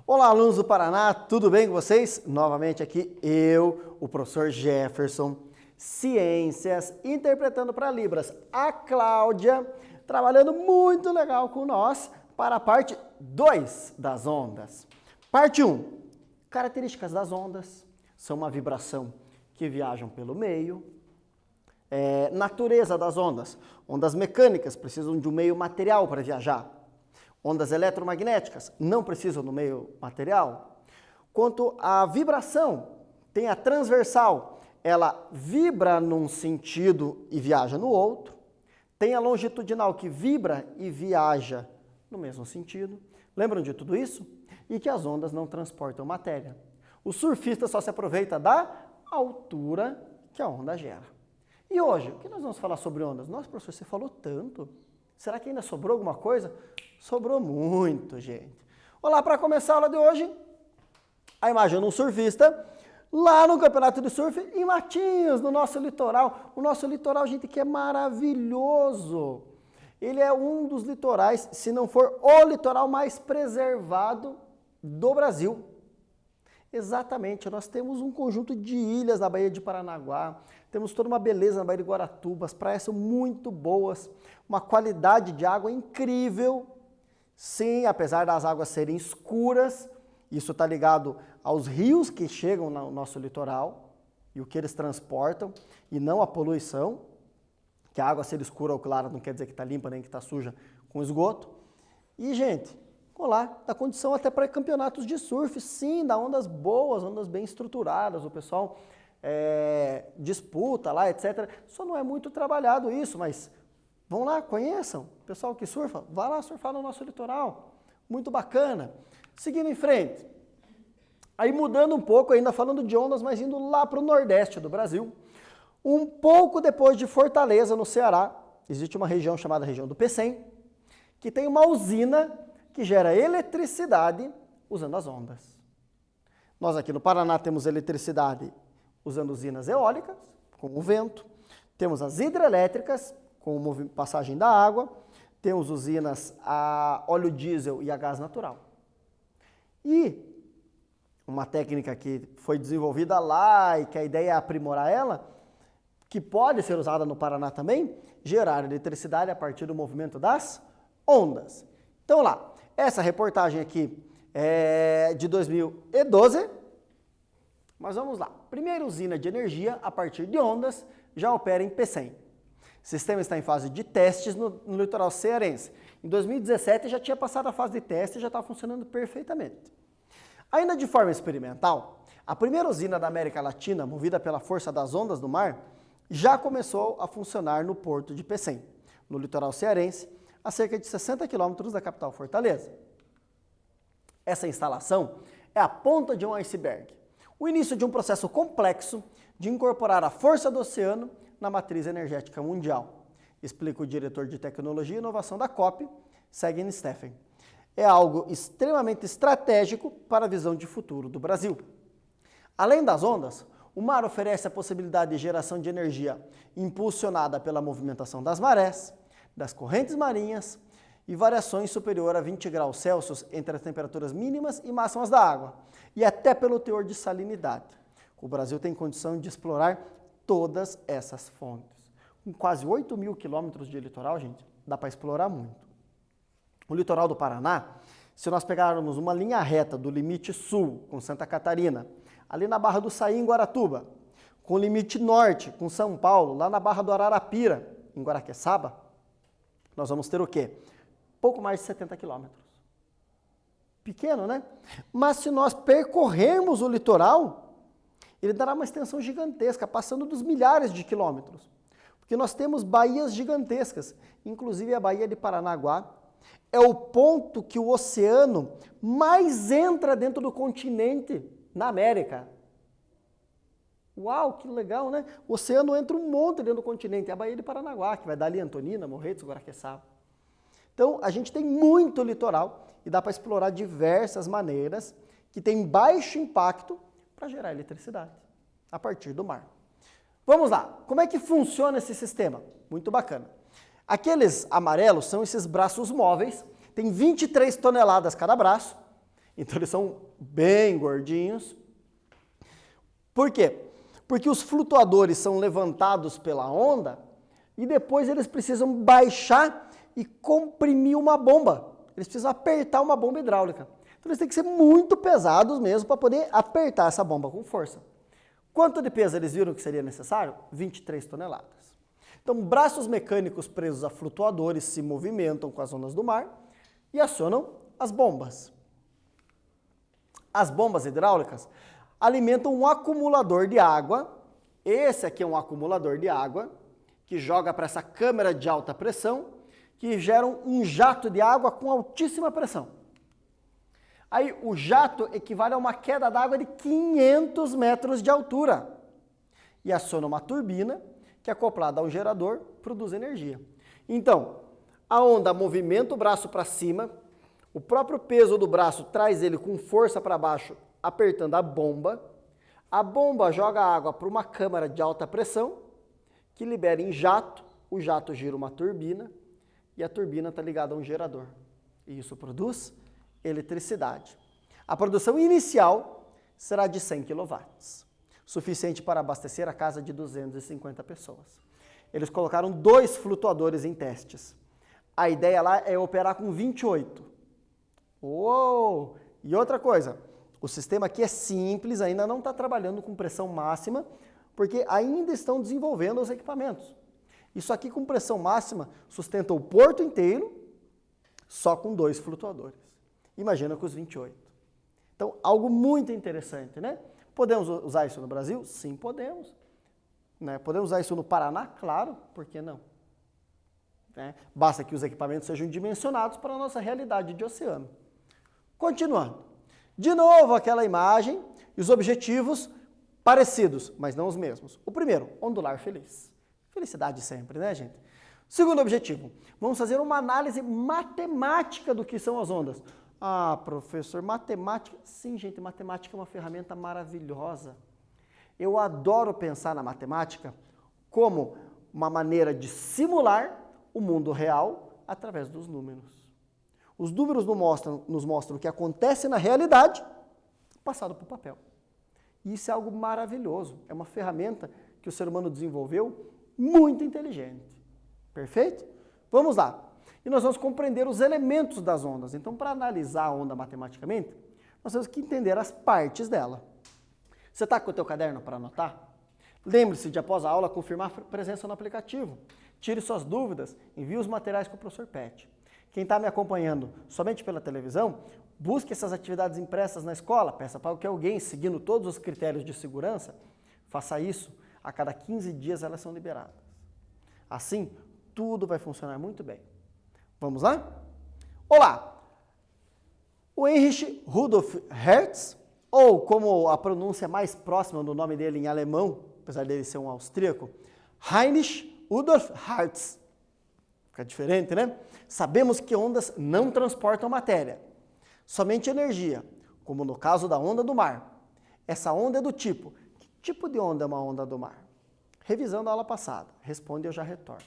Olá, alunos do Paraná, tudo bem com vocês? Novamente aqui eu, o professor Jefferson, Ciências, interpretando para Libras. A Cláudia, trabalhando muito legal com nós para a parte 2 das ondas. Parte 1, características das ondas, são uma vibração que viajam pelo meio. Natureza das ondas, ondas mecânicas precisam de um meio material para viajar. Ondas eletromagnéticas não precisam do meio material. Quanto à vibração, tem a transversal, ela vibra num sentido e viaja no outro. Tem a longitudinal, que vibra e viaja no mesmo sentido. Lembram de tudo isso? E que as ondas não transportam matéria. O surfista só se aproveita da altura que a onda gera. E hoje, o que nós vamos falar sobre ondas? Nossa, professor, você falou tanto. Será que ainda sobrou alguma coisa? Sobrou muito, gente. Olá, para começar a aula de hoje, a imagem de um surfista lá no campeonato de surf em Matinhos, no nosso litoral. O nosso litoral, gente, que é maravilhoso. Ele é um dos litorais, se não for o litoral mais preservado do Brasil. Exatamente, nós temos um conjunto de ilhas na Baía de Paranaguá, temos toda uma beleza na Baía de Guaratuba, as praias são muito boas, uma qualidade de água incrível. Sim, apesar das águas serem escuras, isso está ligado aos rios que chegam no nosso litoral e o que eles transportam, e não a poluição, que a água ser escura ou clara não quer dizer que está limpa nem que está suja com esgoto. E, gente, olá, dá condição até para campeonatos de surf, sim, dá ondas boas, ondas bem estruturadas, o pessoal disputa lá, etc. Só não é muito trabalhado isso, mas vão lá, conheçam. O pessoal que surfa, vá lá surfar no nosso litoral, muito bacana. Seguindo em frente, aí mudando um pouco, ainda falando de ondas, mas indo lá para o nordeste do Brasil, um pouco depois de Fortaleza, no Ceará, existe uma região chamada região do Pecém, que tem uma usina que gera eletricidade usando as ondas. Nós aqui no Paraná temos eletricidade usando usinas eólicas, com o vento, temos as hidrelétricas, com a passagem da água, temos usinas a óleo diesel e a gás natural. E uma técnica que foi desenvolvida lá e que a ideia é aprimorar ela, que pode ser usada no Paraná também, gerar eletricidade a partir do movimento das ondas. Então lá, essa reportagem aqui é de 2012, mas vamos lá. Primeira usina de energia a partir de ondas já opera em Pecém. O sistema está em fase de testes no litoral cearense. Em 2017 já tinha passado a fase de teste e já estava funcionando perfeitamente. Ainda de forma experimental, a primeira usina da América Latina, movida pela força das ondas do mar, já começou a funcionar no porto de Pecém, no litoral cearense, a cerca de 60 quilômetros da capital Fortaleza. Essa instalação é a ponta de um iceberg, o início de um processo complexo de incorporar a força do oceano na matriz energética mundial, explica o diretor de Tecnologia e Inovação da COP, Segan Steffen. É algo extremamente estratégico para a visão de futuro do Brasil. Além das ondas, o mar oferece a possibilidade de geração de energia impulsionada pela movimentação das marés, das correntes marinhas e variações superior a 20 graus Celsius entre as temperaturas mínimas e máximas da água, e até pelo teor de salinidade. O Brasil tem condição de explorar todas essas fontes. Com quase 8.000 quilômetros de litoral, gente, dá para explorar muito. O litoral do Paraná, se nós pegarmos uma linha reta do limite sul com Santa Catarina, ali na Barra do Saí, em Guaratuba, com o limite norte com São Paulo, lá na Barra do Ararapira, em Guaraqueçaba, nós vamos ter o quê? Pouco mais de 70 quilômetros. Pequeno, né? Mas se nós percorrermos o litoral, ele dará uma extensão gigantesca, passando dos milhares de quilômetros. Porque nós temos baías gigantescas, inclusive a Baía de Paranaguá, é o ponto que o oceano mais entra dentro do continente, na América. Uau, que legal, né? O oceano entra um monte dentro do continente, é a Baía de Paranaguá, que vai dar ali Antonina, Morretes, Guaraqueçaba. Então, a gente tem muito litoral e dá para explorar diversas maneiras que tem baixo impacto para gerar eletricidade a partir do mar. Vamos lá, como é que funciona esse sistema? Muito bacana. Aqueles amarelos são esses braços móveis, tem 23 toneladas cada braço, Então eles são bem gordinhos. Por quê? Porque os flutuadores são levantados pela onda e depois eles precisam baixar e comprimir uma bomba. Eles precisam apertar uma bomba hidráulica. Então eles têm que ser muito pesados mesmo para poder apertar essa bomba com força. Quanto de peso eles viram que seria necessário? 23 toneladas. Então braços mecânicos presos a flutuadores se movimentam com as ondas do mar e acionam as bombas. As bombas hidráulicas alimentam um acumulador de água. Esse aqui é um acumulador de água que joga para essa câmara de alta pressão, que gera um jato de água com altíssima pressão. Aí o jato equivale a uma queda d'água de 500 metros de altura e aciona uma turbina que, acoplada a um gerador, produz energia. Então, a onda movimenta o braço para cima, o próprio peso do braço traz ele com força para baixo, apertando a bomba joga a água para uma câmara de alta pressão, que libera em jato, o jato gira uma turbina, e a turbina está ligada a um gerador. E isso produz eletricidade. A produção inicial será de 100 kW, suficiente para abastecer a casa de 250 pessoas. Eles colocaram 2 flutuadores em testes. A ideia lá é operar com 28. Uou! E outra coisa, o sistema aqui é simples, ainda não está trabalhando com pressão máxima, porque ainda estão desenvolvendo os equipamentos. Isso aqui com pressão máxima sustenta o porto inteiro, só com 2 flutuadores. Imagina com os 28. Então, algo muito interessante, né? Podemos usar isso no Brasil? Sim, podemos. Né? Podemos usar isso no Paraná? Claro, por que não? Né? Basta que os equipamentos sejam dimensionados para a nossa realidade de oceano. Continuando. De novo aquela imagem e os objetivos parecidos, mas não os mesmos. O primeiro, ondular feliz. Felicidade sempre, né, gente? Segundo objetivo, vamos fazer uma análise matemática do que são as ondas. Ah, professor, matemática? Sim, gente, matemática é uma ferramenta maravilhosa. Eu adoro pensar na matemática como uma maneira de simular o mundo real através dos números. Os números nos mostram o que acontece na realidade, passado para o papel. E isso é algo maravilhoso. É uma ferramenta que o ser humano desenvolveu muito inteligente. Perfeito? Vamos lá. E nós vamos compreender os elementos das ondas. Então, para analisar a onda matematicamente, nós temos que entender as partes dela. Você está com o teu caderno para anotar? Lembre-se de, após a aula, confirmar a presença no aplicativo. Tire suas dúvidas, envie os materiais com o professor Pet. Quem está me acompanhando somente pela televisão, busque essas atividades impressas na escola, peça para que alguém, seguindo todos os critérios de segurança, faça isso. A cada 15 dias elas são liberadas. Assim, tudo vai funcionar muito bem. Vamos lá? Olá! O Heinrich Rudolf Hertz, ou como a pronúncia mais próxima do nome dele em alemão, apesar dele ser um austríaco, Heinrich Rudolf Hertz. Fica diferente, né? Sabemos que ondas não transportam matéria, somente energia, como no caso da onda do mar. Essa onda é do tipo, que tipo de onda é uma onda do mar? Revisão da aula passada, responde e eu já retorno.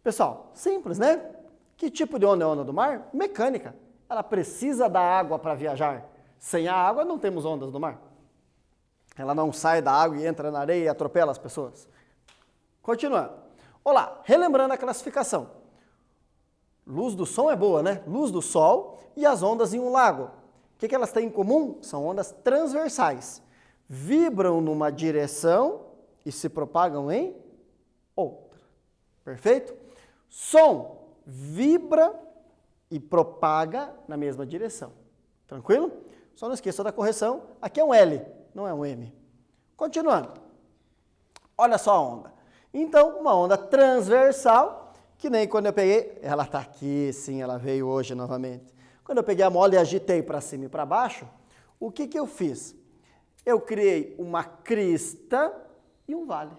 Pessoal, simples, né? Que tipo de onda é a onda do mar? Mecânica. Ela precisa da água para viajar. Sem a água não temos ondas do mar. Ela não sai da água e entra na areia e atropela as pessoas. Continuando. Olá, relembrando a classificação. Luz do som é boa, né? Luz do sol e as ondas em um lago. O que elas têm em comum? São ondas transversais. Vibram numa direção e se propagam em outra. Perfeito? Som vibra e propaga na mesma direção. Tranquilo? Só não esqueça da correção. Aqui é um L, não é um M. Continuando. Olha só a onda. Então, uma onda transversal, que nem quando eu peguei, ela está aqui, sim, ela veio hoje novamente. Quando eu peguei a mola e agitei para cima e para baixo, o que eu fiz? Eu criei uma crista e um vale.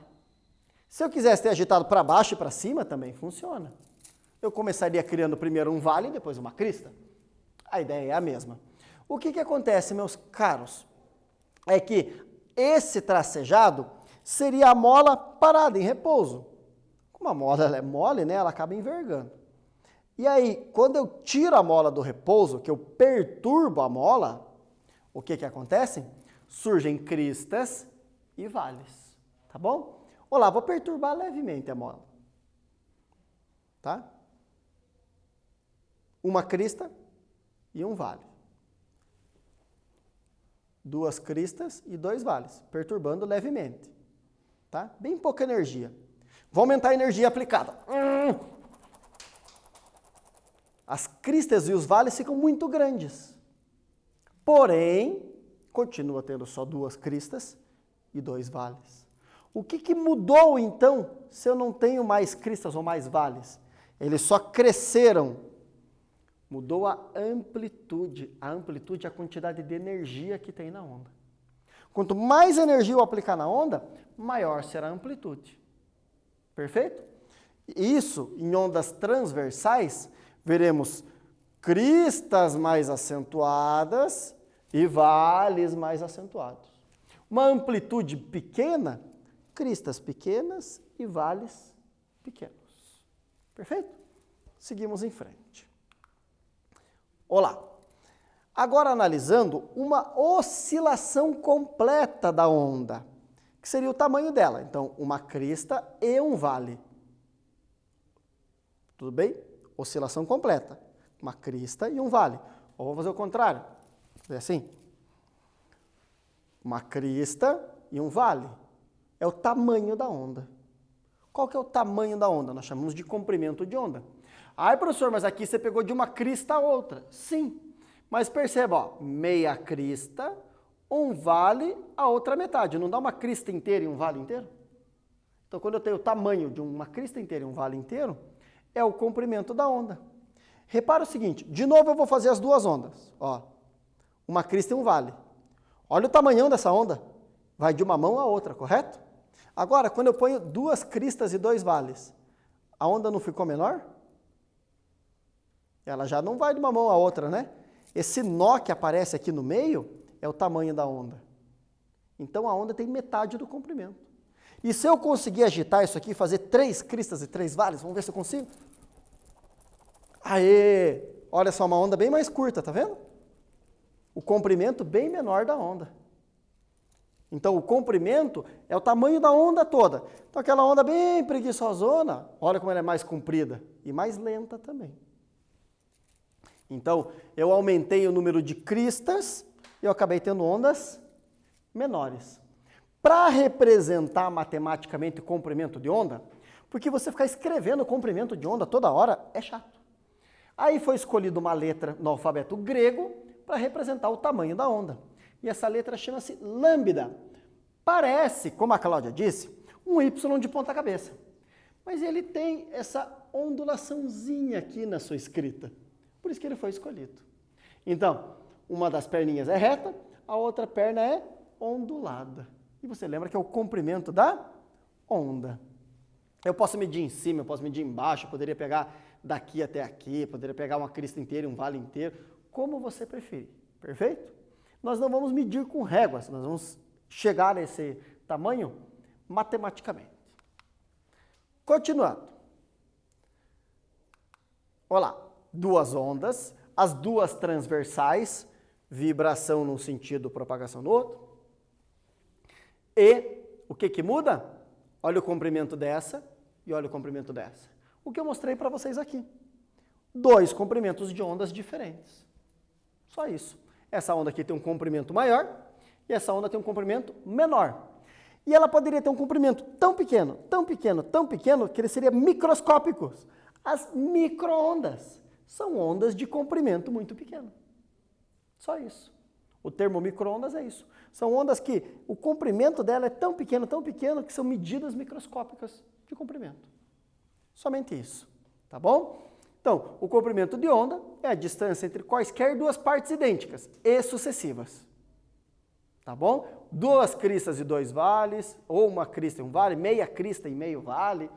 Se eu quisesse ter agitado para baixo e para cima, também funciona. Eu começaria criando primeiro um vale e depois uma crista. A ideia é a mesma. O que acontece, meus caros? É que esse tracejado seria a mola parada, em repouso. Como a mola ela é mole, né, ela acaba envergando. E aí, quando eu tiro a mola do repouso, que eu perturbo a mola, o que acontece? Surgem cristas e vales, tá bom? Olá, vou perturbar levemente a mola, tá? Uma crista e um vale. Duas cristas e dois vales, perturbando levemente, tá? Bem pouca energia. Vou aumentar a energia aplicada. As cristas e os vales ficam muito grandes. Porém, continua tendo só duas cristas e dois vales. O que mudou, então, se eu não tenho mais cristas ou mais vales? Eles só cresceram. Mudou a amplitude. A amplitude é a quantidade de energia que tem na onda. Quanto mais energia eu aplicar na onda, maior será a amplitude. Perfeito? Isso, em ondas transversais, veremos cristas mais acentuadas e vales mais acentuados. Uma amplitude pequena, cristas pequenas e vales pequenos. Perfeito? Seguimos em frente. Olá. Agora analisando uma oscilação completa da onda, que seria o tamanho dela. Então, uma crista e um vale. Tudo bem? Oscilação completa. Uma crista e um vale. Ou vou fazer o contrário. É assim. Uma crista e um vale. É o tamanho da onda. Qual que é o tamanho da onda? Nós chamamos de comprimento de onda. Ai, professor, mas aqui você pegou de uma crista a outra. Sim. Mas perceba, ó, meia crista, um vale, a outra metade. Não dá uma crista inteira e um vale inteiro? Então, quando eu tenho o tamanho de uma crista inteira e um vale inteiro, é o comprimento da onda. Repara o seguinte, de novo eu vou fazer as duas ondas. Ó, uma crista e um vale. Olha o tamanhão dessa onda. Vai de uma mão a outra, correto? Agora, quando eu ponho duas cristas e dois vales, a onda não ficou menor? Ela já não vai de uma mão a outra, né? Esse nó que aparece aqui no meio é o tamanho da onda. Então, a onda tem metade do comprimento. E se eu conseguir agitar isso aqui, fazer 3 cristas e 3 vales, vamos ver se eu consigo? Aê! Olha só, uma onda bem mais curta, tá vendo? O comprimento bem menor da onda. Então, o comprimento é o tamanho da onda toda. Então, aquela onda bem preguiçosona, olha como ela é mais comprida e mais lenta também. Então, eu aumentei o número de cristas e eu acabei tendo ondas menores. Para representar matematicamente o comprimento de onda, porque você ficar escrevendo o comprimento de onda toda hora é chato. Aí foi escolhida uma letra no alfabeto grego para representar o tamanho da onda. E essa letra chama-se lambda. Parece, como a Cláudia disse, um Y de ponta cabeça. Mas ele tem essa ondulaçãozinha aqui na sua escrita. Por isso que ele foi escolhido. Então, uma das perninhas é reta, a outra perna é ondulada. E você lembra que é o comprimento da onda. Eu posso medir em cima, eu posso medir embaixo, eu poderia pegar daqui até aqui, poderia pegar uma crista inteira e um vale inteiro, como você preferir. Perfeito? Nós não vamos medir com réguas, nós vamos chegar a esse tamanho matematicamente. Continuando. Olha lá, duas ondas, as duas transversais, vibração num sentido, propagação no outro. E o que muda? Olha o comprimento dessa e olha o comprimento dessa. O que eu mostrei para vocês aqui. 2 comprimentos de ondas diferentes. Só isso. Essa onda aqui tem um comprimento maior e essa onda tem um comprimento menor. E ela poderia ter um comprimento tão pequeno, tão pequeno, tão pequeno, que ele seria microscópico. As micro-ondas são ondas de comprimento muito pequeno. Só isso. O termo micro-ondas é isso. São ondas que o comprimento dela é tão pequeno, que são medidas microscópicas de comprimento. Somente isso. Tá bom? Então, o comprimento de onda é a distância entre quaisquer duas partes idênticas e sucessivas. Tá bom? Duas cristas e dois vales, ou uma crista e um vale, meia crista e meio vale.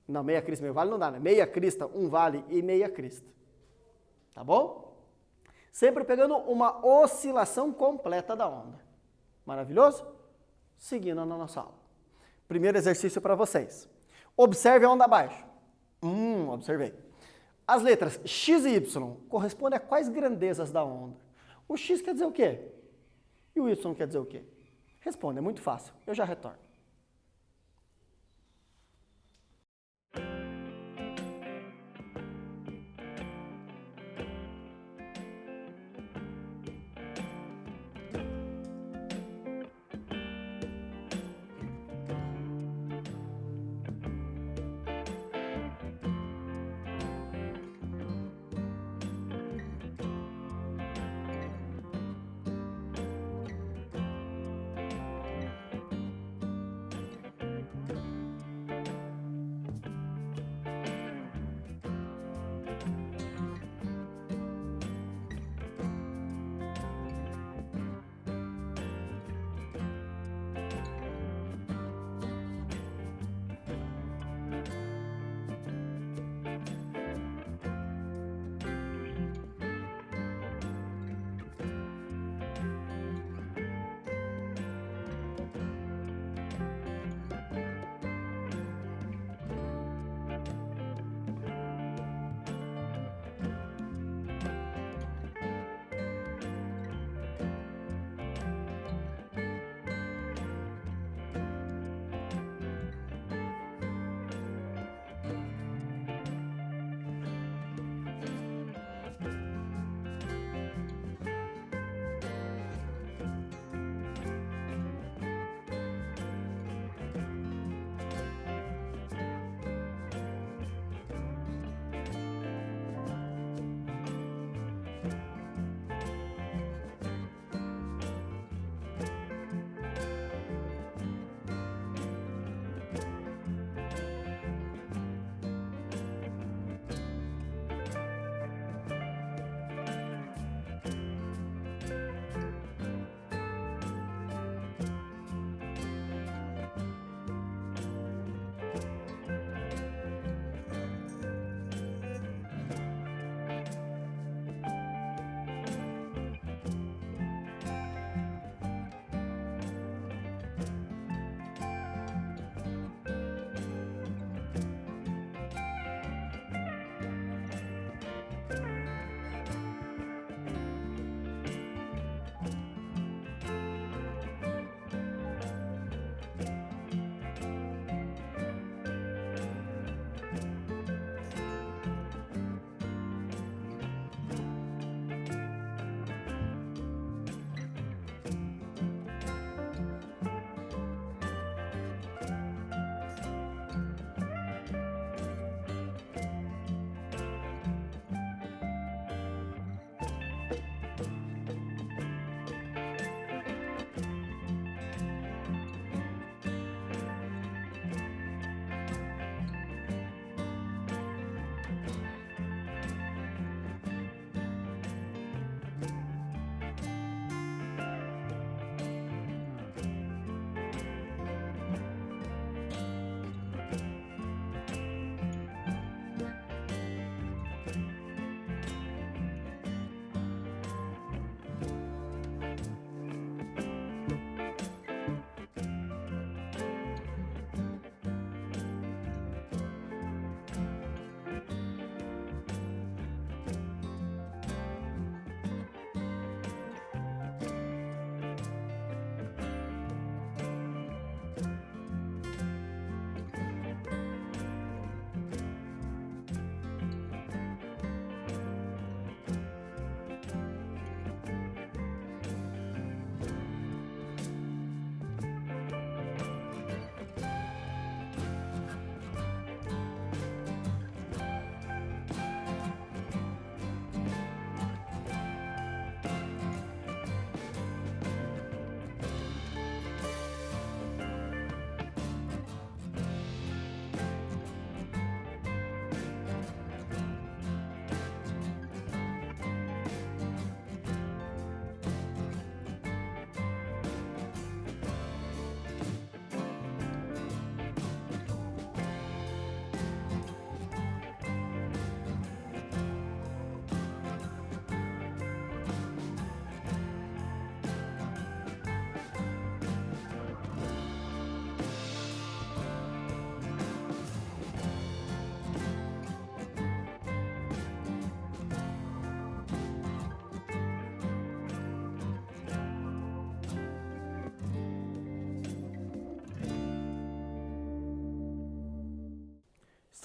Não, meia crista e meio vale não dá, né? Meia crista, um vale e meia crista. Tá bom? Sempre pegando uma oscilação completa da onda. Maravilhoso? Seguindo na nossa aula. Primeiro exercício para vocês. Observe a onda abaixo. Observei. As letras X e Y correspondem a quais grandezas da onda? O X quer dizer o quê? E o Y quer dizer o quê? Responda, é muito fácil. Eu já retorno.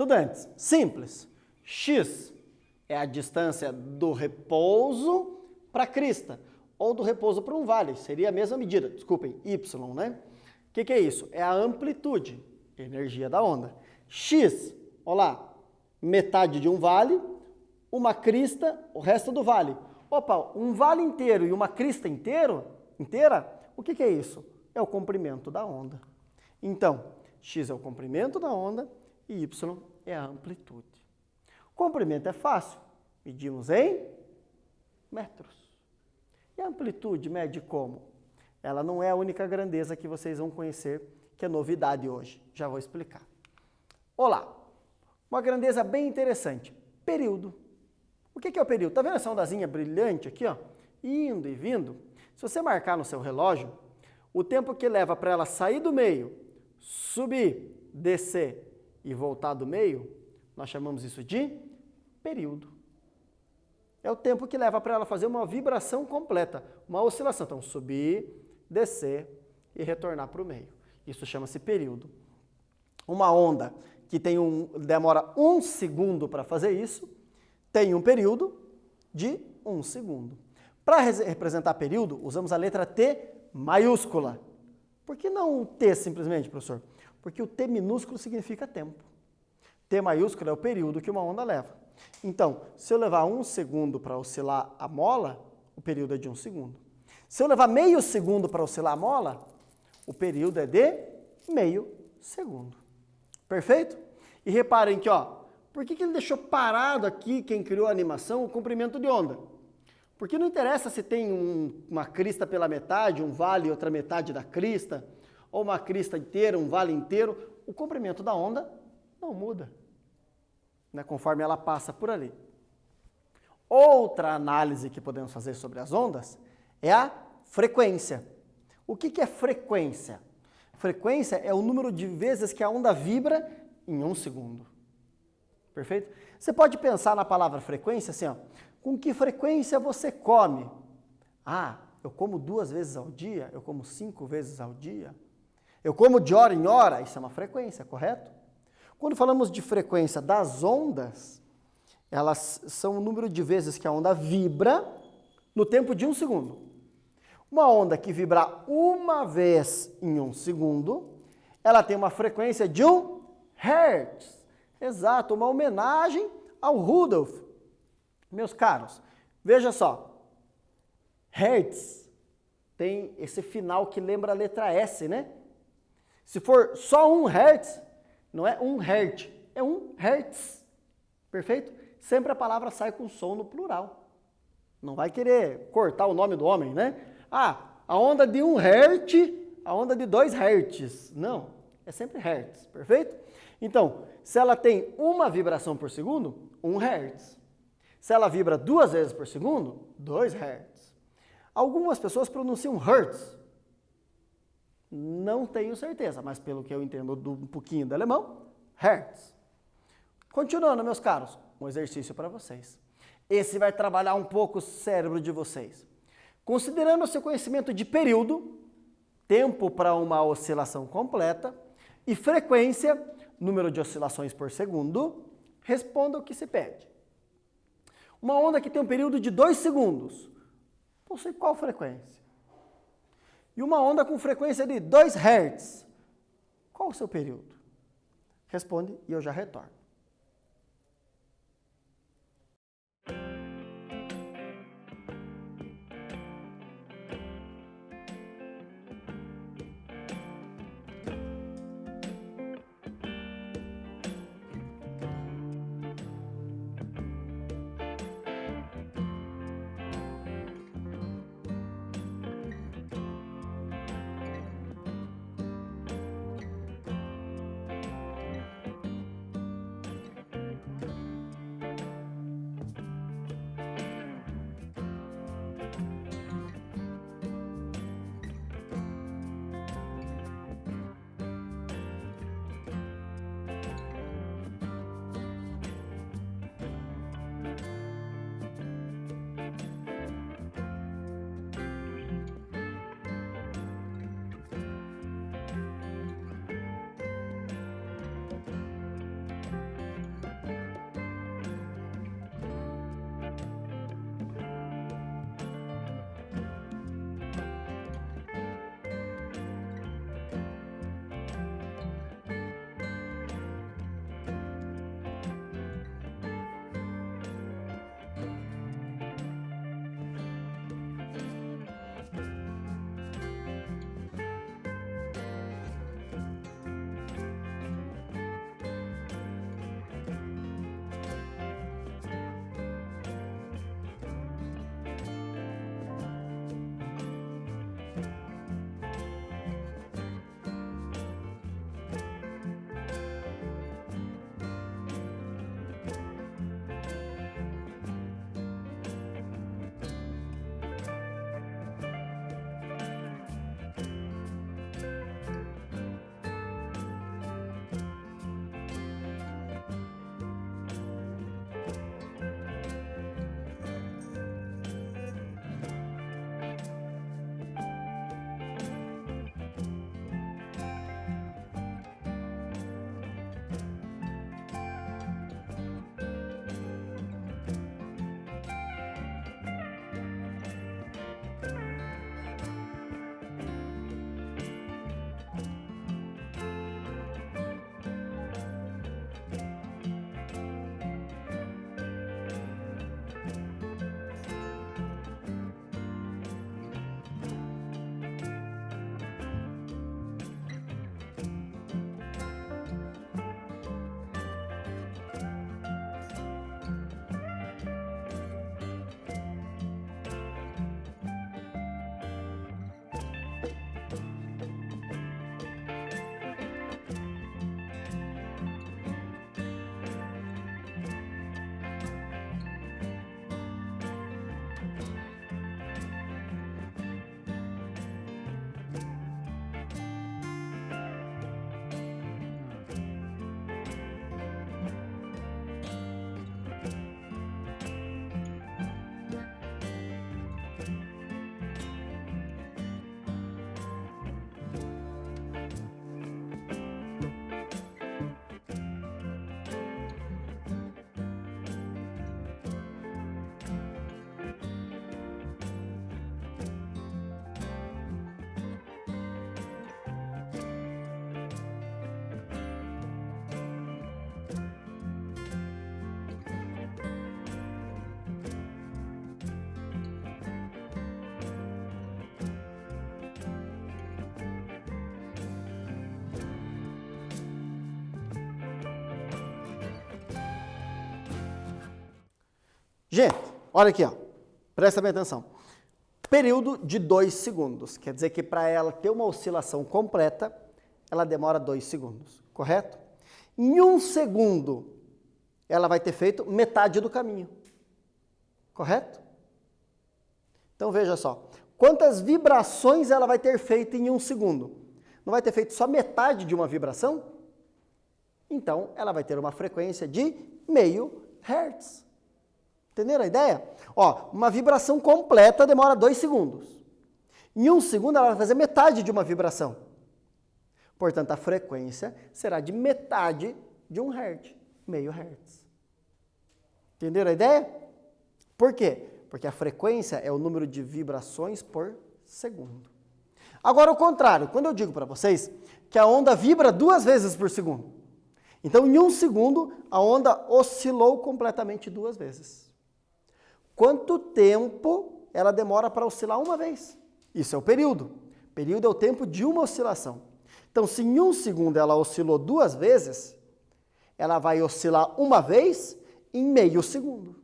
Estudantes, simples. X é a distância do repouso para a crista, ou do repouso para um vale, seria a mesma medida, desculpem, Y, né? O que é isso? É a amplitude, energia da onda. X, olha lá, metade de um vale, uma crista, o resto do vale. Opa, um vale inteiro e uma crista inteira, o que é isso? É o comprimento da onda. Então, X é o comprimento da onda e Y é a amplitude. O comprimento é fácil, medimos em metros. E a amplitude mede como? Ela não é a única grandeza que vocês vão conhecer, que é novidade hoje. Já vou explicar. Olá, uma grandeza bem interessante, período. O que é o período? Tá vendo essa ondazinha brilhante aqui, ó? Indo e vindo. Se você marcar no seu relógio, o tempo que leva para ela sair do meio, subir, descer e voltar do meio, nós chamamos isso de período. É o tempo que leva para ela fazer uma vibração completa, uma oscilação. Então, subir, descer e retornar para o meio. Isso chama-se período. Uma onda que demora 1 segundo para fazer isso, tem um período de 1 segundo. Para representar período, usamos a letra T maiúscula. Por que não o T simplesmente, professor? Porque o T minúsculo significa tempo. T maiúsculo é o período que uma onda leva. Então, se eu levar 1 segundo para oscilar a mola, o período é de 1 segundo. Se eu levar meio segundo para oscilar a mola, o período é de meio segundo. Perfeito? E reparem que, ó, por que ele deixou parado aqui, quem criou a animação, o comprimento de onda? Porque não interessa se tem uma crista pela metade, um vale e outra metade da crista, ou uma crista inteira, um vale inteiro, o comprimento da onda não muda, né, conforme ela passa por ali. Outra análise que podemos fazer sobre as ondas é a frequência. O que é frequência? Frequência é o número de vezes que a onda vibra em 1 segundo. Perfeito? Você pode pensar na palavra frequência assim, ó, com que frequência você come? Ah, eu como 2 vezes ao dia, eu como 5 vezes ao dia, eu como de hora em hora, isso é uma frequência, correto? Quando falamos de frequência das ondas, elas são o número de vezes que a onda vibra no tempo de 1 segundo. Uma onda que vibrar uma vez em 1 segundo, ela tem uma frequência de 1 Hz. Exato, uma homenagem ao Rudolf. Meus caros, veja só, Hertz tem esse final que lembra a letra S, né? Se for só 1 Hertz, não é 1 Hertz, é 1 Hertz. Perfeito? Sempre a palavra sai com som no plural. Não vai querer cortar o nome do homem, né? Ah, a onda de 1 Hertz, a onda de 2 Hertz. Não, é sempre Hertz, perfeito? Então, se ela tem uma vibração por segundo, 1 Hz. Se ela vibra 2 vezes por segundo, 2 Hz. Algumas pessoas pronunciam Hertz. Não tenho certeza, mas pelo que eu entendo um pouquinho do alemão, Hertz. Continuando, meus caros, um exercício para vocês. Esse vai trabalhar um pouco o cérebro de vocês. Considerando o seu conhecimento de período, tempo para uma oscilação completa e frequência, número de oscilações por segundo, responda o que se pede. Uma onda que tem um período de 2 segundos, possui qual frequência? E uma onda com frequência de 2 Hz, qual o seu período? Responde e eu já retorno. Gente, olha aqui, ó. Presta bem atenção. Período de 2 segundos. Quer dizer que para ela ter uma oscilação completa, ela demora 2 segundos, correto? Em 1 segundo, ela vai ter feito metade do caminho, correto? Então veja só, quantas vibrações ela vai ter feito em 1 segundo? Não vai ter feito só metade de uma vibração? Então, ela vai ter uma frequência de meio hertz. Entenderam a ideia? Ó, uma vibração completa demora 2 segundos. Em 1 segundo, ela vai fazer metade de uma vibração. Portanto, a frequência será de metade de 1 hertz, meio hertz. Entenderam a ideia? Por quê? Porque a frequência é o número de vibrações por segundo. Agora, o contrário, quando eu digo para vocês que a onda vibra 2 vezes por segundo, então, em 1 segundo, a onda oscilou completamente 2 vezes. Quanto tempo ela demora para oscilar uma vez? Isso é o período. Período é o tempo de uma oscilação. Então, se em 1 segundo ela oscilou 2 vezes, ela vai oscilar uma vez em meio segundo.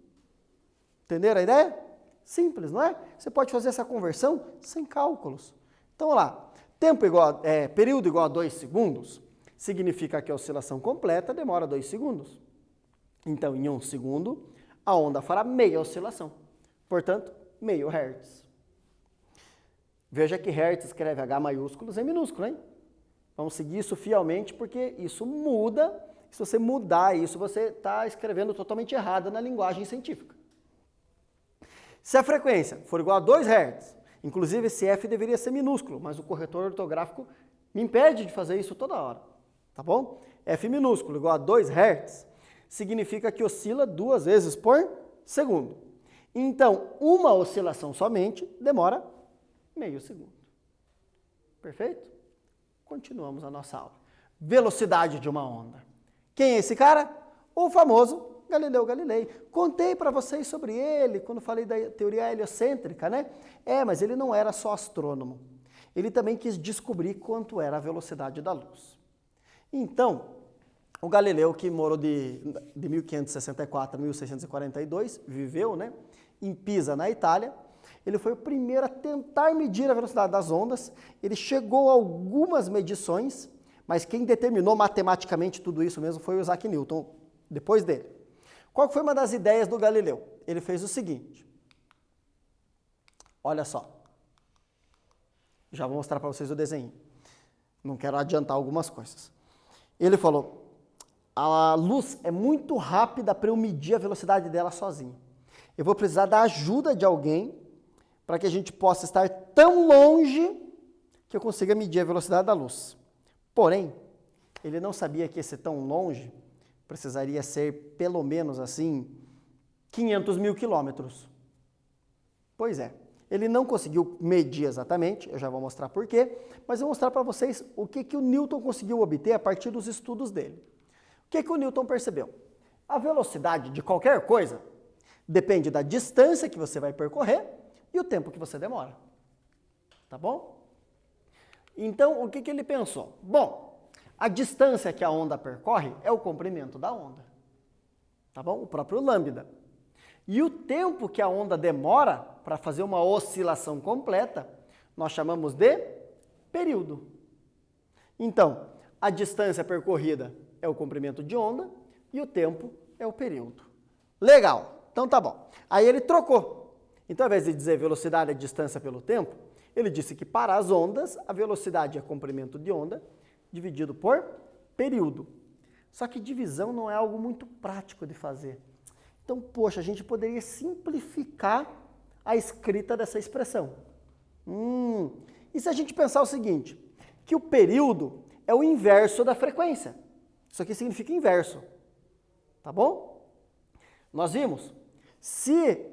Entenderam a ideia? Simples, não é? Você pode fazer essa conversão sem cálculos. Então, olha lá. Período igual a 2 segundos significa que a oscilação completa demora 2 segundos. Então, em 1 segundo, a onda fará meia oscilação. Portanto, meio hertz. Veja que hertz escreve H maiúsculo, Z minúsculo, hein? Vamos seguir isso fielmente, porque isso muda. Se você mudar isso, você está escrevendo totalmente errado na linguagem científica. Se a frequência for igual a 2 Hz, inclusive esse F deveria ser minúsculo, mas o corretor ortográfico me impede de fazer isso toda hora, tá bom? F minúsculo igual a 2 Hz significa que oscila 2 vezes por segundo. Então, uma oscilação somente demora meio segundo. Perfeito? Continuamos a nossa aula. Velocidade de uma onda. Quem é esse cara? O famoso Galileu Galilei. Contei para vocês sobre ele quando falei da teoria heliocêntrica, né? Mas ele não era só astrônomo. Ele também quis descobrir quanto era a velocidade da luz. Então, o Galileu, que morou de 1564 a 1642, viveu, né, em Pisa, na Itália, ele foi o primeiro a tentar medir a velocidade das ondas. Ele chegou a algumas medições, mas quem determinou matematicamente tudo isso mesmo foi o Isaac Newton, depois dele. Qual foi uma das ideias do Galileu? Ele fez o seguinte. Olha só. Já vou mostrar para vocês o desenho. Não quero adiantar algumas coisas. Ele falou, a luz é muito rápida para eu medir a velocidade dela sozinho. Eu vou precisar da ajuda de alguém para que a gente possa estar tão longe que eu consiga medir a velocidade da luz. Porém, ele não sabia que esse tão longe precisaria ser pelo menos assim 500 mil quilômetros. Pois é, ele não conseguiu medir exatamente, eu já vou mostrar por quê, mas eu vou mostrar para vocês o que o Newton conseguiu obter a partir dos estudos dele. O que o Newton percebeu? A velocidade de qualquer coisa depende da distância que você vai percorrer e o tempo que você demora. Tá bom? Então, o que ele pensou? Bom, a distância que a onda percorre é o comprimento da onda. Tá bom? O próprio lambda. E o tempo que a onda demora para fazer uma oscilação completa, nós chamamos de período. Então, a distância percorrida é o comprimento de onda e o tempo é o período. Legal, então tá bom. Aí ele trocou. Então, ao invés de dizer velocidade é distância pelo tempo, ele disse que para as ondas, a velocidade é comprimento de onda dividido por período. Só que divisão não é algo muito prático de fazer. Então, poxa, a gente poderia simplificar a escrita dessa expressão. E se a gente pensar o seguinte, que o período é o inverso da frequência. Isso aqui significa inverso. Tá bom? Nós vimos, se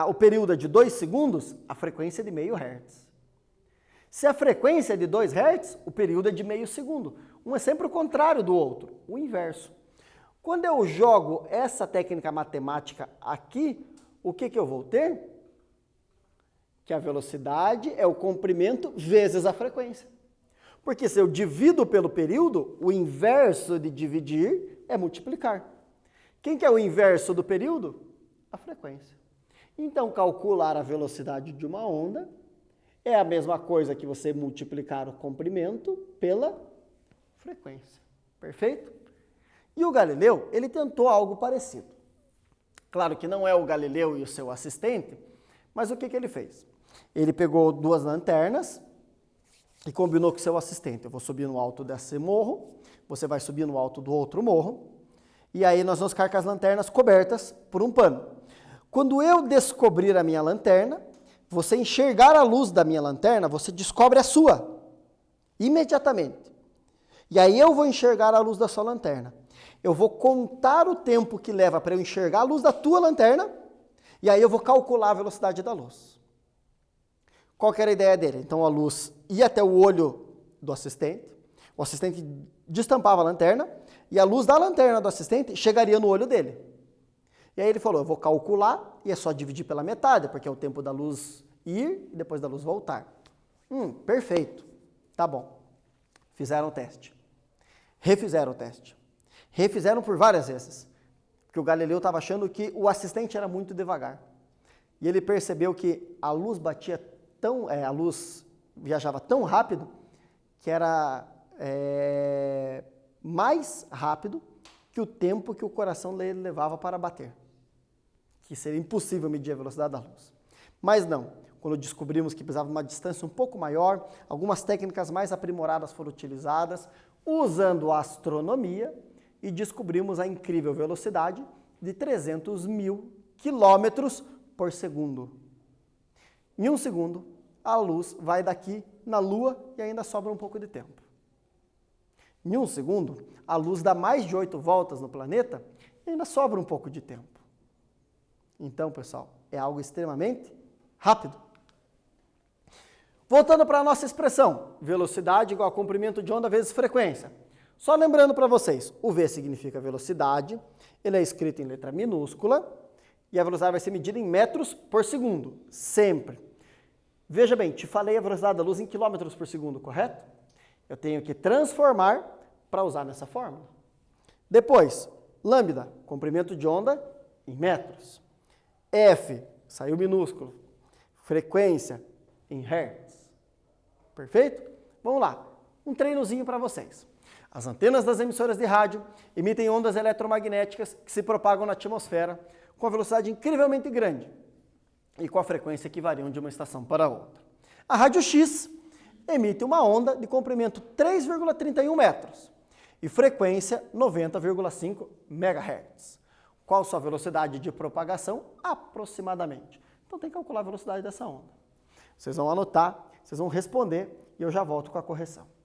o período é de 2 segundos, a frequência é de meio hertz. Se a frequência é de 2 hertz, o período é de meio segundo. Um é sempre o contrário do outro, o inverso. Quando eu jogo essa técnica matemática aqui, o que eu vou ter? Que a velocidade é o comprimento vezes a frequência. Porque se eu divido pelo período, o inverso de dividir é multiplicar. Quem que é o inverso do período? a frequência. Então, calcular a velocidade de uma onda é a mesma coisa que você multiplicar o comprimento pela frequência. Perfeito? E o Galileu, ele tentou algo parecido. Claro que não é o Galileu e o seu assistente, mas o que ele fez? Ele pegou duas lanternas e combinou com o seu assistente. Eu vou subir no alto desse morro, você vai subir no alto do outro morro, e aí nós vamos ficar com as lanternas cobertas por um pano. Quando eu descobrir a minha lanterna, você enxergar a luz da minha lanterna, você descobre a sua, imediatamente. E aí eu vou enxergar a luz da sua lanterna. Eu vou contar o tempo que leva para eu enxergar a luz da tua lanterna, e aí eu vou calcular a velocidade da luz. Qual que era a ideia dele? Então a luz ia até o olho do assistente, o assistente destampava a lanterna, e a luz da lanterna do assistente chegaria no olho dele. E aí ele falou, eu vou calcular, e é só dividir pela metade, porque é o tempo da luz ir e depois da luz voltar. Perfeito. Tá bom. Fizeram o teste. Refizeram o teste. Refizeram por várias vezes, porque o Galileu estava achando que o assistente era muito devagar. E ele percebeu que a luz a luz viajava tão rápido que era mais rápido que o tempo que o coração dele levava para bater. Que seria impossível medir a velocidade da luz. Mas não, quando descobrimos que precisava de uma distância um pouco maior, algumas técnicas mais aprimoradas foram utilizadas, usando a astronomia, e descobrimos a incrível velocidade de 300 mil quilômetros por segundo. Em um segundo, a luz vai daqui na Lua e ainda sobra um pouco de tempo. Em um segundo, a luz dá mais de 8 voltas no planeta e ainda sobra um pouco de tempo. Então, pessoal, é algo extremamente rápido. Voltando para a nossa expressão, velocidade igual a comprimento de onda vezes frequência. Só lembrando para vocês, o V significa velocidade, ele é escrito em letra minúscula e a velocidade vai ser medida em metros por segundo, sempre. Veja bem, te falei a velocidade da luz em quilômetros por segundo, correto? Eu tenho que transformar para usar nessa fórmula. Depois, lambda, comprimento de onda em metros. F, saiu minúsculo, frequência em hertz. Perfeito? Vamos lá, um treinozinho para vocês. As antenas das emissoras de rádio emitem ondas eletromagnéticas que se propagam na atmosfera com a velocidade incrivelmente grande e com a frequência que variam de uma estação para outra. A rádio X emite uma onda de comprimento 3,31 metros e frequência 90,5 MHz. Qual sua velocidade de propagação? Aproximadamente. Então tem que calcular a velocidade dessa onda. Vocês vão anotar, vocês vão responder e eu já volto com a correção.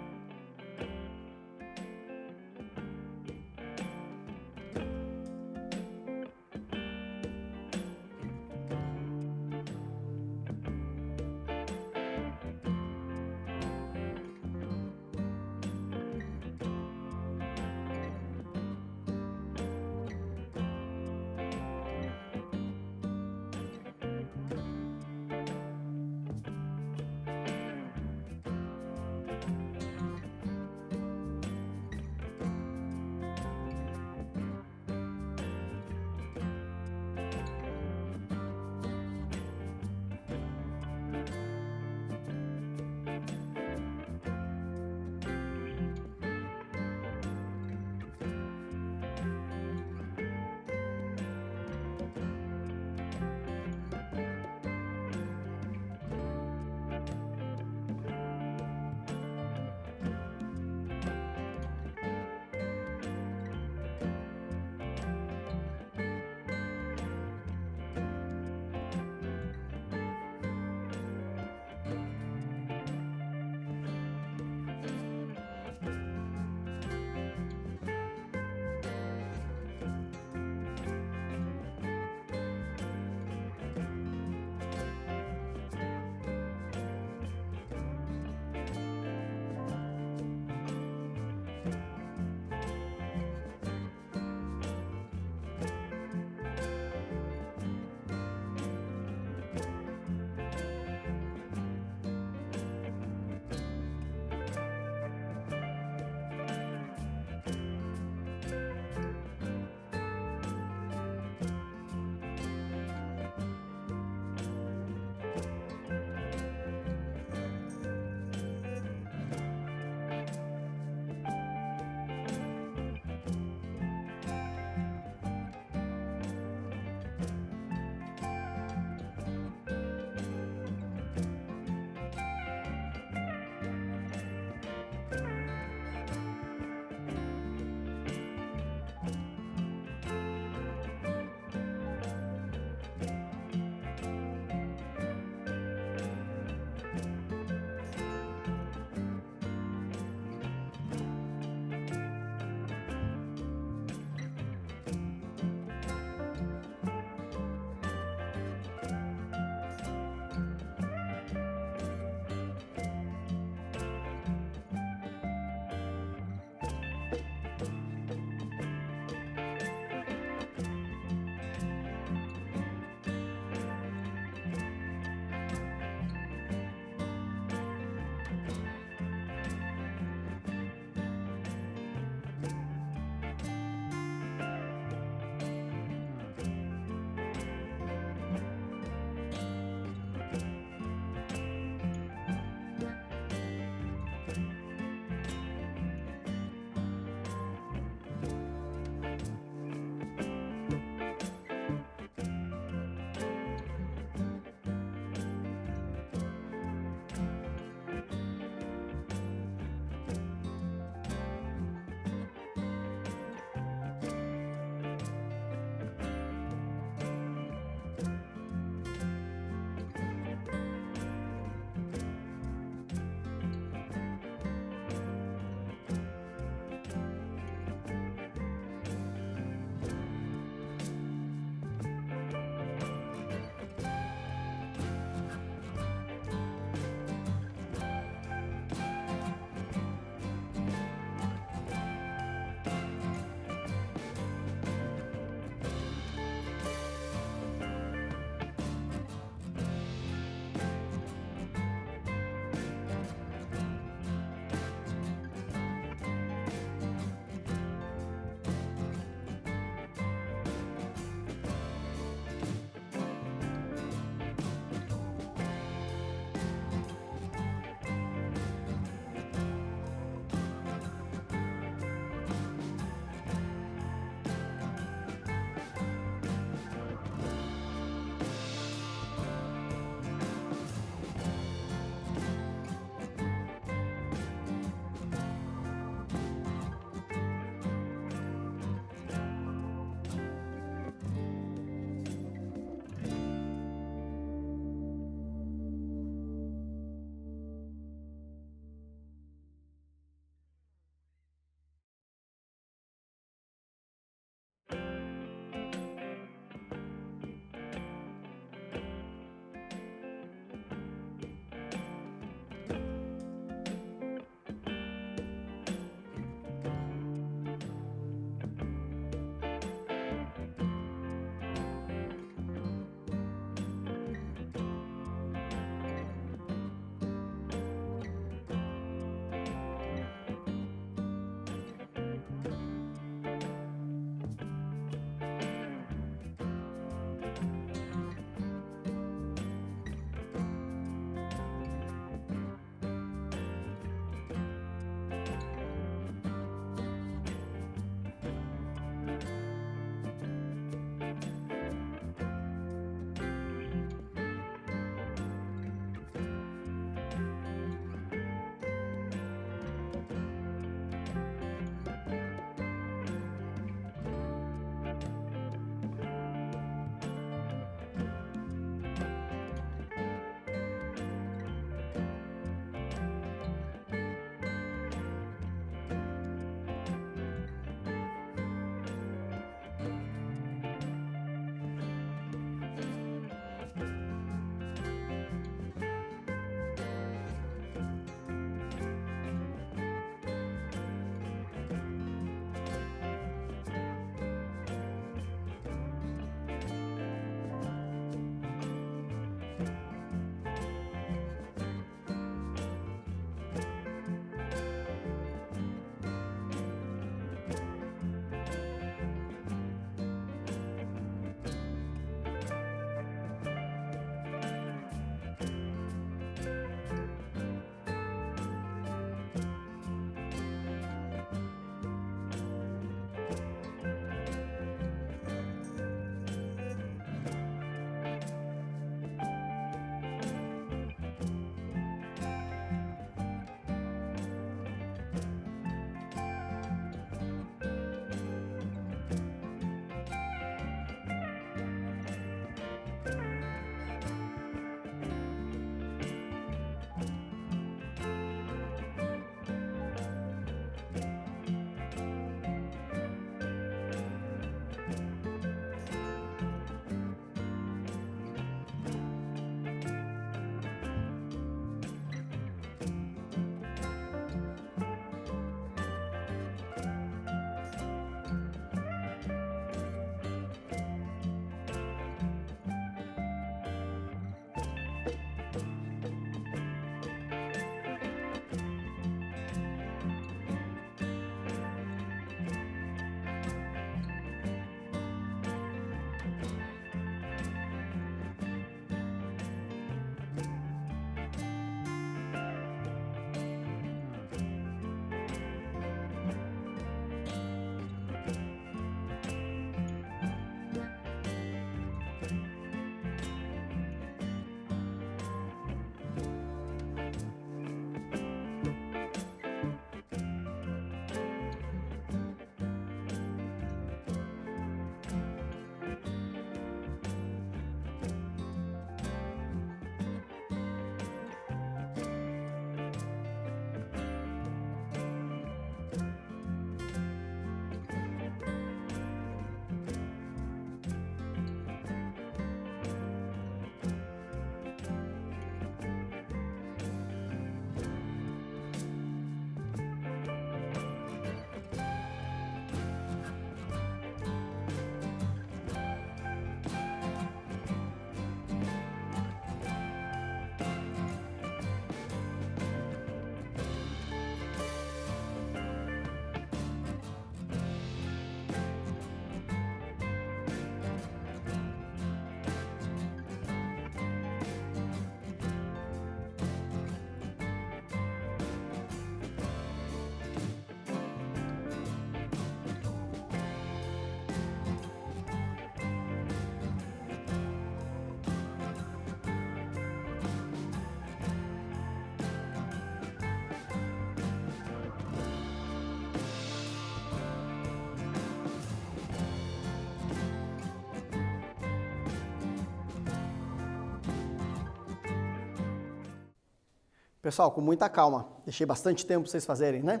Pessoal, com muita calma, deixei bastante tempo para vocês fazerem, né?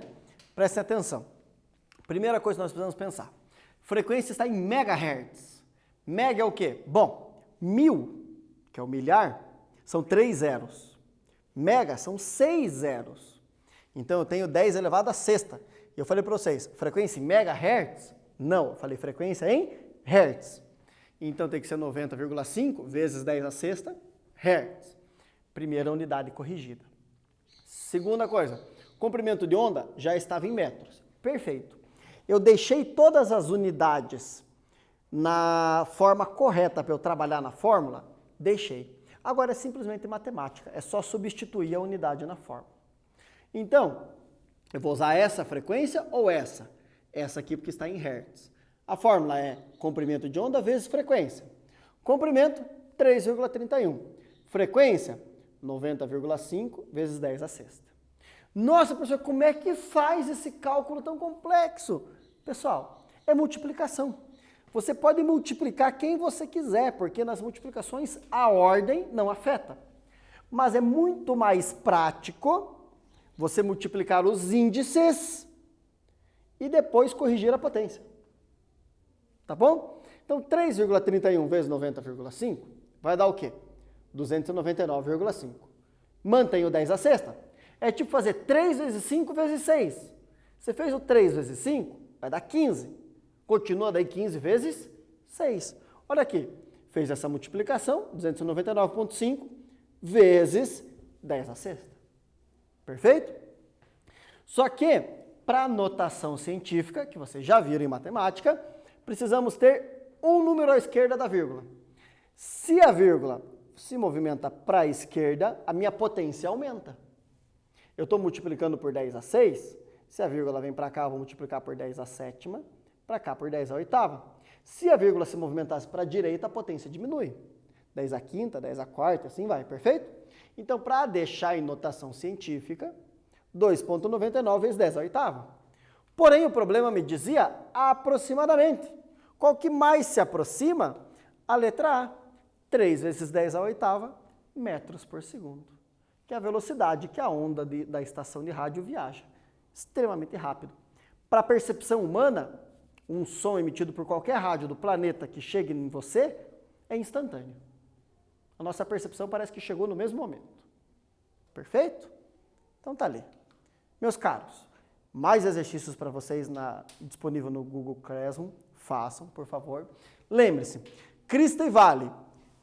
Prestem atenção. Primeira coisa que nós precisamos pensar. Frequência está em megahertz. Mega é o quê? Bom, 1000, que é o milhar, são 3 zeros. Mega são 6 zeros. Então eu tenho 10 elevado à sexta. E eu falei para vocês, frequência em megahertz? Não, eu falei frequência em hertz. Então tem que ser 90,5 vezes 10 à sexta, hertz. Primeira unidade corrigida. Segunda coisa, comprimento de onda já estava em metros. Perfeito. Eu deixei todas as unidades na forma correta para eu trabalhar na fórmula? Deixei. Agora é simplesmente matemática, é só substituir a unidade na fórmula. Então, eu vou usar essa frequência ou essa? Essa aqui porque está em hertz. A fórmula é comprimento de onda vezes frequência. Comprimento, 3,31. Frequência, 90,5 vezes 10 à sexta. Nossa, professor, como é que faz esse cálculo tão complexo? Pessoal, é multiplicação. Você pode multiplicar quem você quiser, porque nas multiplicações a ordem não afeta. Mas é muito mais prático você multiplicar os índices e depois corrigir a potência. Tá bom? Então, 3,31 vezes 90,5 vai dar o quê? 299,5. Mantém o 10 à sexta. É tipo fazer 3 vezes 5 vezes 6. Você fez o 3 vezes 5, vai dar 15. Continua daí 15 vezes 6. Olha aqui, fez essa multiplicação, 299,5 vezes 10 à sexta. Perfeito? Só que, para a notação científica, que vocês já viram em matemática, precisamos ter um número à esquerda da vírgula. Se a vírgula se movimenta para a esquerda, a minha potência aumenta. Eu estou multiplicando por 10 a 6, se a vírgula vem para cá, eu vou multiplicar por 10 a sétima, para cá por 10 a oitava. Se a vírgula se movimentasse para a direita, a potência diminui. 10 a quinta, 10 a quarta, assim vai, perfeito? Então, para deixar em notação científica, 2,99 vezes 10 a oitava. Porém, o problema me dizia aproximadamente. Qual que mais se aproxima? A letra A, 3 vezes 10 a oitava metros por segundo, que é a velocidade que a onda da estação de rádio viaja. Extremamente rápido. Para a percepção humana, um som emitido por qualquer rádio do planeta que chegue em você é instantâneo. A nossa percepção parece que chegou no mesmo momento. Perfeito? Então tá ali. Meus caros, mais exercícios para vocês disponível no Google Classroom. Façam, por favor. Lembre-se, crista e vale,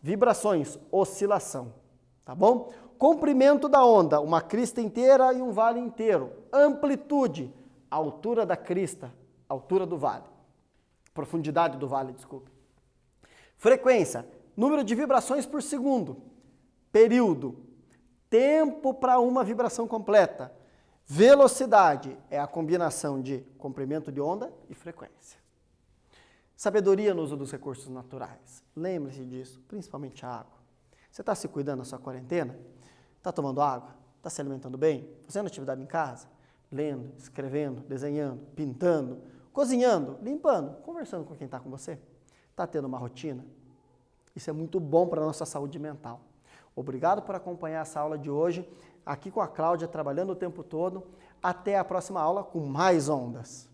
vibrações, oscilação. Tá bom? Comprimento da onda, uma crista inteira e um vale inteiro. Amplitude, altura da crista, altura do vale. Profundidade do vale, desculpe. Frequência, número de vibrações por segundo. Período, tempo para uma vibração completa. Velocidade é a combinação de comprimento de onda e frequência. Sabedoria no uso dos recursos naturais. Lembre-se disso, principalmente a água. Você está se cuidando na sua quarentena? Está tomando água? Está se alimentando bem? Fazendo atividade em casa? Lendo, escrevendo, desenhando, pintando, cozinhando, limpando, conversando com quem está com você? Está tendo uma rotina? Isso é muito bom para a nossa saúde mental. Obrigado por acompanhar essa aula de hoje, aqui com a Cláudia, trabalhando o tempo todo. Até a próxima aula com mais ondas.